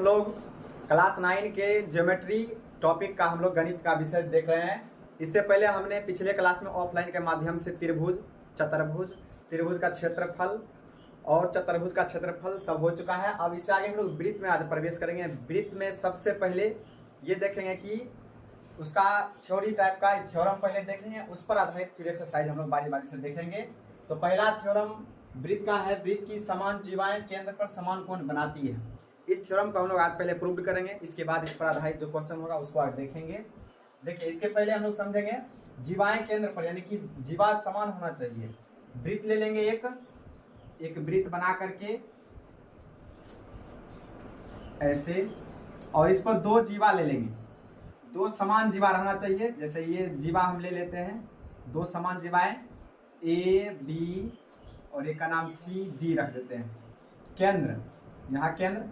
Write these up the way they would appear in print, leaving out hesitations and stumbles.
हम लोग क्लास 9 के ज्योमेट्री टॉपिक का हम लोग गणित का विषय देख रहे हैं। इससे पहले हमने पिछले क्लास में ऑफलाइन के माध्यम से त्रिभुज, चतुर्भुज, त्रिभुज का क्षेत्रफल और चतुर्भुज का क्षेत्रफल सब हो चुका है। अब इससे आगे हम लोग वृत्त में आज प्रवेश करेंगे। वृत्त में सबसे पहले ये देखेंगे कि उसका थ्योरी टाइप का थ्योरम पहले देखेंगे, उस पर आधारित फिर एक्सरसाइज हम लोग बारी बारी से देखेंगे। तो पहला थ्योरम वृत्त का है, वृत्त की समान जीवाएं केंद्र पर समान कोण बनाती है। इस थ्योरम को हम लोग आज पहले प्रूव करेंगे, इसके बाद इस पर आधारित जो क्वेश्चन होगा उसको आज देखेंगे। देखिए, इसके पहले हम लोग समझेंगे जीवाएं केंद्र पर, यानी कि जीवा समान होना चाहिए। वृत्त ले लेंगे, एक वृत्त बना करके ऐसे, और इस पर दो जीवा ले लेंगे, दो समान जीवा रहना चाहिए। जैसे ये जीवा हम ले लेते हैं, दो समान जीवाएं ए बी और एक का नाम सी डी रख देते हैं। केंद्र, यहाँ केंद्र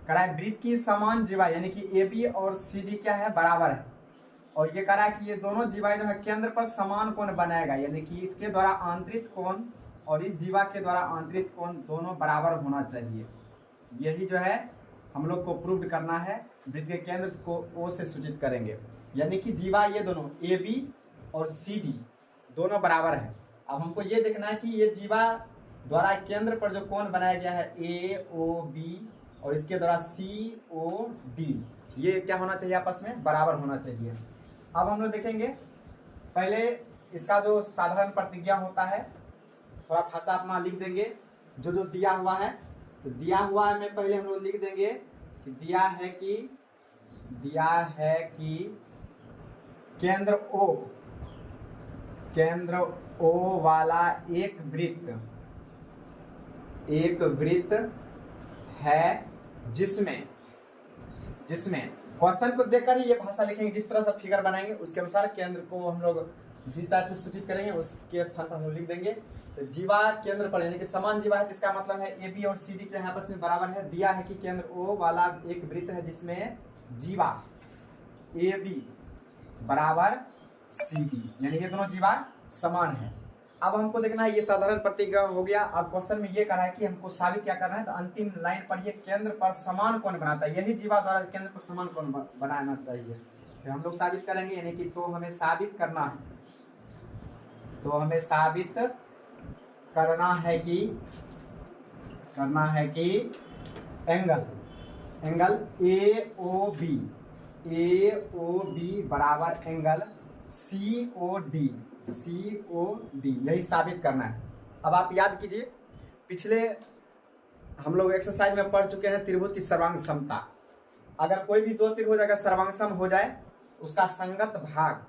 करा है वृत्त की समान जीवा, यानी कि ए बी और सी डी क्या है, बराबर है। और ये करा है कि ये दोनों जीवा जो है केंद्र पर समान कोण बनाएगा, यानी कि इसके द्वारा आंतरिक कोण और इस जीवा के द्वारा आंतरिक कोण दोनों बराबर होना चाहिए। यही जो है हम लोग को प्रूव करना है। वृत्त के केंद्र को ओ से सूचित करेंगे, यानी कि जीवा ये दोनों ए बी और सी डी दोनों बराबर है। अब हमको ये देखना है कि ये जीवा द्वारा केंद्र पर जो कोण बनाया गया है ए ओ बी और इसके द्वारा सी ओ डी, ये क्या होना चाहिए, आपस में बराबर होना चाहिए। अब हम लोग देखेंगे पहले इसका जो साधारण प्रतिज्ञा होता है, थोड़ा भाषा अपना लिख देंगे जो जो दिया हुआ है। तो दिया हुआ में पहले हम लोग लिख देंगे कि दिया है कि केंद्र ओ वाला एक वृत्त है जिसमें क्वेश्चन को देखकर ही ये भाषा लिखेंगे, जिस तरह से फिगर बनाएंगे उसके अनुसार केंद्र को हम लोग जिस तरह से सूचित करेंगे उसके स्थान पर हम लोग लिख देंगे। तो जीवा केंद्र पर, यानी कि समान जीवा है, इसका मतलब है ए बी और सी डी के यहाँ आपस में बराबर है। दिया है कि केंद्र ओ वाला एक वृत्त है जिसमें जीवा ए बी बराबर सी डी, यानी कि दोनों जीवा समान है। अब हमको देखना है, ये साधारण प्रतिज्ञा हो गया। अब क्वेश्चन में ये कहा है कि हमको साबित क्या करना है, तो अंतिम लाइन पर ये केंद्र पर समान कोण बनाता है, यही जीवा द्वारा केंद्र पर समान कोण बनाना चाहिए। तो हम लोग साबित करेंगे, यानी कि तो हमें साबित करना है कि एंगल ए ओ बी बराबर एंगल सी ओ डी, यही साबित करना है। अब आप याद कीजिए, पिछले हम लोग एक्सरसाइज में पढ़ चुके हैं त्रिभुज की सर्वांग समता। अगर कोई भी दो त्रिभुज अगर सर्वांग सम हो जाए, उसका संगत भाग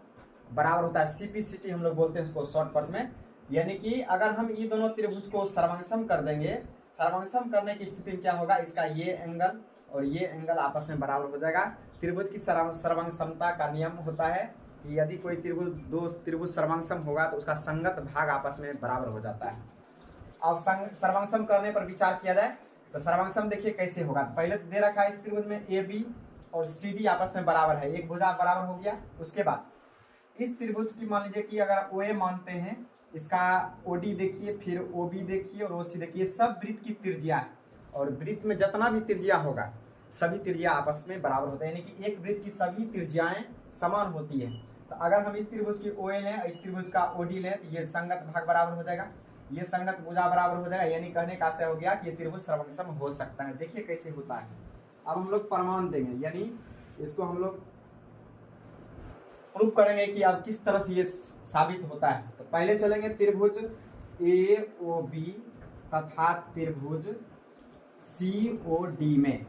बराबर होता है, सीपीसीटी हम लोग बोलते हैं उसको शॉर्टकट में। यानी कि अगर हम ये दोनों त्रिभुज को सर्वांगसम कर देंगे, सर्वांगसम करने की स्थिति में क्या होगा, इसका ये एंगल और ये एंगल आपस में बराबर हो जाएगा। त्रिभुज की सर्वांग समता का नियम होता है कि यदि कोई दो त्रिभुज सर्वांगसम होगा तो उसका संगत भाग आपस में बराबर हो जाता है। अब सर्वांगसम करने पर विचार किया जाए तो सर्वांगसम देखिए कैसे होगा। पहले दे रखा है इस त्रिभुज में ए बी और सी डी आपस में बराबर है, एक भुजा बराबर हो गया। उसके बाद इस त्रिभुज की मान लीजिए कि अगर ओ ए मानते हैं, इसका ओ डी देखिए, फिर ओ बी देखिए और ओ सी देखिए, सब वृत्त की त्रिज्या है। और वृत्त में जितना भी त्रिज्या होगा सभी त्रिज्या आपस में बराबर होते हैं, यानी कि एक वृत्त की सभी त्रिज्याएं समान होती है। तो अगर हम इस त्रिभुज की ओ ए लें, इस त्रिभुज का ओ डी लें, तो ये संगत भाग बराबर हो जाएगा, ये संगत भुजा बराबर हो जाएगा। यानी कहने का आशय हो गया कि ये त्रिभुज सर्वांगसम हो सकता है। देखिए कैसे होता है। अब हम लोग प्रमाण देंगे, यानी इसको हम लोग प्रूव करेंगे कि अब किस तरह से ये साबित होता है। तो पहले चलेंगे त्रिभुज ए ओ बी तथा त्रिभुज सी ओ डी में।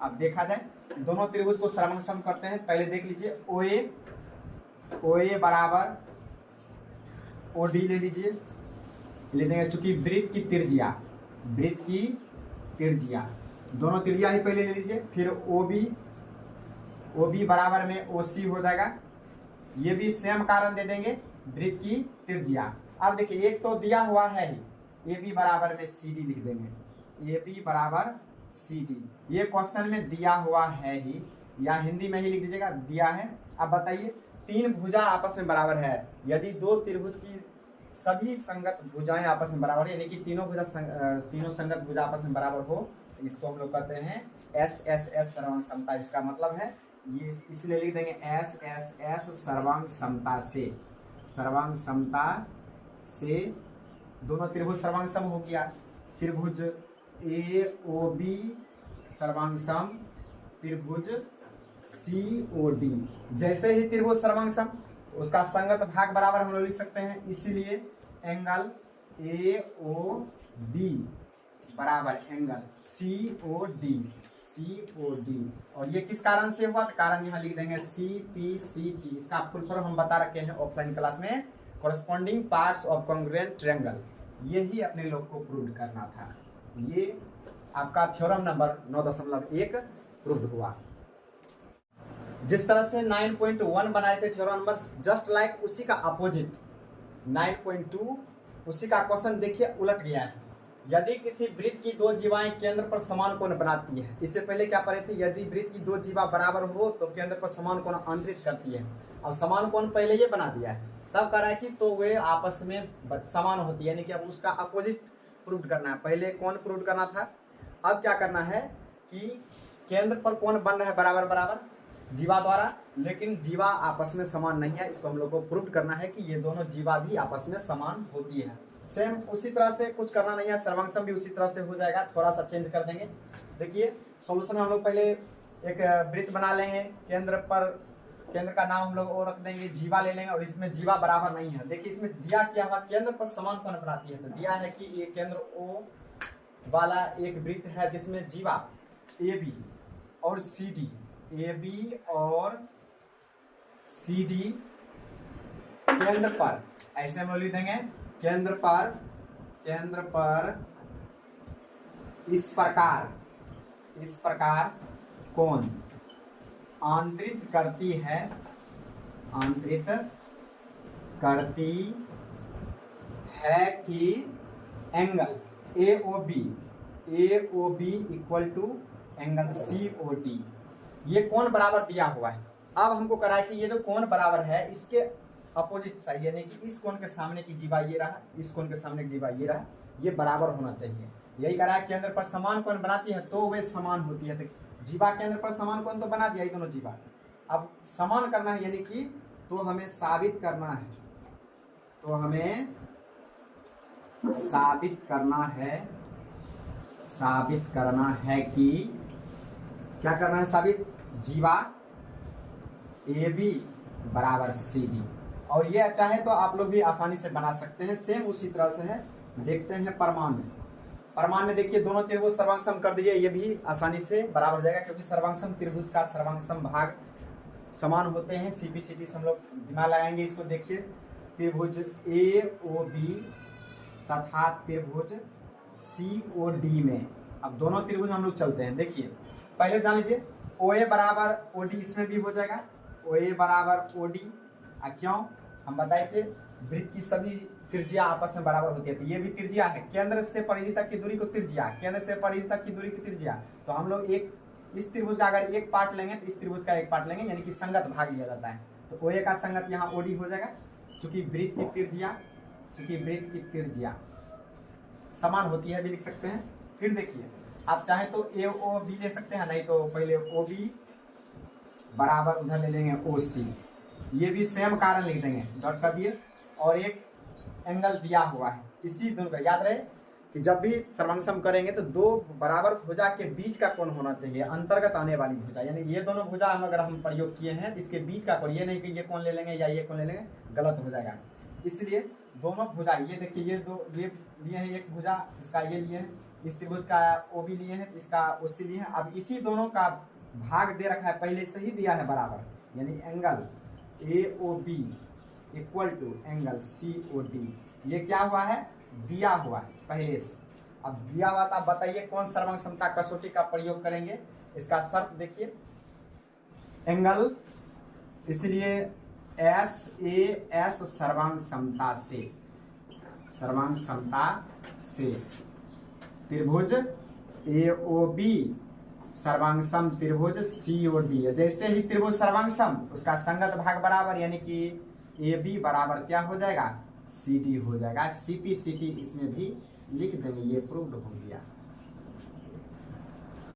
अब देखा जाए दोनों त्रिभुज को सर्वांगसम करते हैं। पहले देख लीजिए, ओ ए बराबर ओ डी ले लीजिए, ले देंगे, चूंकि वृत्त की त्रिज्या दोनों त्रिज्या ही पहले ले लीजिए। फिर ओ बी बराबर में ओ सी हो जाएगा, ये भी सेम कारण दे देंगे, वृत्त की त्रिज्या। अब देखिए एक तो दिया हुआ है ही, ए बी बराबर में सी डी लिख देंगे, ए बी बराबर सी डी, ये क्वेश्चन में दिया हुआ है ही, या हिंदी में ही लिख दीजिएगा, दिया है। अब बताइए, तीन भुजा आपस में बराबर है, यदि दो त्रिभुज की सभी संगत भुजाएं आपस में बराबर है, यानी कि तीनों संगत भुजा आपस में बराबर हो, इसको हम लोग कहते हैं एस एस एस सर्वांग समता, इसका मतलब है ये, इसलिए लिख देंगे एस एस एस सर्वांग समता से, सर्वांग समता से दोनों त्रिभुज सर्वांग सम हो गया। त्रिभुज ए ओ बी सर्वांग सम, त्रिभुज सी ओ डी, जैसे ही त्रिभुज सर्वांग सम उसका संगत भाग बराबर हम लोग लिख सकते हैं, इसीलिए एंगल ए ओ बी बराबर एंगल सी ओ डी, सी ओ डी। और ये किस कारण से हुआ, तो कारण यहाँ लिख देंगे सी पी सी टी, इसका फुल फॉर्म हम बता रखे हैं ऑफलाइन क्लास में, corresponding parts of congruent triangle. यही अपने लोग को प्रूव करना था। ये आपका थ्योरम नंबर 9.1 प्रूव हुआ। जिस तरह से 9.1 बनाए थे थ्योरम नंबर, जस्ट लाइक उसी का अपोजिट 9.2 उसी का क्वेश्चन देखिए उलट गया है। यदि किसी वृत्त की दो जीवाएं केंद्र पर समान कोण बनाती है, इससे पहले क्या पढ़े थे, यदि वृत्त की दो जीवा बराबर हो तो केंद्र पर समान कोण अंतरित करती है। अब समान कोण पहले ये बना दिया है, तब कह रहा है कि तो वे आपस में समान होती है, यानी कि अब उसका अपोजिट प्रूव करना है। पहले कोण प्रूव करना था, अब क्या करना है कि केंद्र पर कोण बन रहा है बराबर बराबर जीवा द्वारा, लेकिन जीवा आपस में समान नहीं है। इसको हम लोग को प्रूव करना है कि ये दोनों जीवा भी आपस में समान होती है। सेम उसी तरह से कुछ करना नहीं है, सर्वांगसम भी उसी तरह से हो जाएगा, थोड़ा सा चेंज कर देंगे। देखिए सॉल्यूशन में हम लोग पहले एक वृत्त बना लेंगे, केंद्र पर, केंद्र का नाम हम लोग और रख देंगे, जीवा ले लेंगे, और इसमें जीवा बराबर नहीं है। देखिए इसमें दिया क्या हुआ, केंद्र पर समान कोण बनाती है, तो दिया है कि ये केंद्र ओ वाला एक वृत्त है जिसमें जीवा ए बी और सी डी, ए बी और सी डी केंद्र पर, ऐसे हम लोग लिख देंगे केंद्र पर इस प्रकार कोण आंतरित करती है कि angle A O B equal to angle C O D. ये कोण बराबर दिया हुआ है। अब हमको करा है कि ये जो कोण बराबर है इसके अपोजिट साइड, यानी कि इस कोण के सामने की जीवा ये रहा, इस कोण के सामने की जीवा ये रहा, ये बराबर होना चाहिए। यही कह रहा है केंद्र पर समान कोण बनाती है तो वे समान होती है। तो जीवा केंद्र पर समान कोण तो बना दिया, ये दोनों जीवा। अब समान करना है, यानी कि तो हमें साबित करना है कि क्या करना है, साबित जीवा ए बी बराबर सी डी। और ये चाहे तो आप लोग भी आसानी से बना सकते हैं, सेम उसी तरह से है। देखते हैं परमाण्य देखिए दोनों त्रिभुज सर्वांगसम कर दीजिए, ये भी आसानी से बराबर हो जाएगा, क्योंकि सर्वांगसम त्रिभुज का सर्वांगसम भाग समान होते हैं। सीपीसीटी से हम लोग दिमाग लगाएंगे इसको। देखिए त्रिभुज ए ओ बी तथा त्रिभुज सी ओ डी में, अब दोनों त्रिभुज हम लोग चलते हैं। देखिए पहले जान लीजिए ओ ए बराबर ओ डी, इसमें भी हो जाएगा ओ ए बराबर ओ डी। क्यों, हम बताए थे वृत्त की सभी त्रिज्या आपस में बराबर होती है, तो ये भी त्रिज्या है। केंद्र से परिधि तक की दूरी को त्रिज्या, केंद्र से परिधि तक की दूरी की त्रिज्या। तो हम लोग एक इस त्रिभुज का अगर एक पार्ट लेंगे तो इस त्रिभुज का एक पार्ट लेंगे, यानी कि संगत भाग लिया जाता है। तो ओ ए का संगत यहाँ ओ डी हो जाएगा, चूंकि वृत्त की त्रिज्या समान होती है भी लिख सकते हैं। फिर देखिए आप चाहे तो ए ओ बी ले सकते हैं, नहीं तो पहले ओ बी बराबर उधर ले लेंगे ओ सी, ये भी सेम कारण लिख देंगे, डॉट कर दिए। और एक एंगल दिया हुआ है, इसी दोनों का याद रहे कि जब भी सर्वांगसम करेंगे तो दो बराबर भुजा के बीच का कोण होना चाहिए, अंतर्गत आने वाली भुजा, यानी ये दोनों भुजा हम अगर हम प्रयोग किए हैं तो इसके बीच का कोण, ये नहीं कि ये कोण ले लेंगे या ये कोण ले लेंगे, गलत हो जाएगा। इसलिए दोनों भुजा, ये देखिए ये दो ये लिए हैं, एक भुजा इसका ये लिए हैं, इस त्रिभुज का ओ बी लिए हैं, इसका ओ सी लिए हैं। अब इसी दोनों का भाग दे रखा है, पहले से ही दिया है बराबर, यानी angle A O B equal to angle C O D. ये क्या हुआ है, दिया हुआ है पहले से। अब दिया हुआ था, बताइए कौन सर्वांग समता कसौटी का प्रयोग करेंगे। इसका शर्त देखिए, एंगल, इसलिए एस ए एस सर्वांग समता से त्रिभुज ए ओ बी सर्वांगसम त्रिभुज सी ओ डी। जैसे ही त्रिभुज सर्वांगसम उसका संगत भाग बराबर, यानी कि ए बी बराबर क्या हो जाएगा, सी डी हो जाएगा। सी पी सी टी इसमें भी लिख देंगे, ये प्रूव्ड हो गया।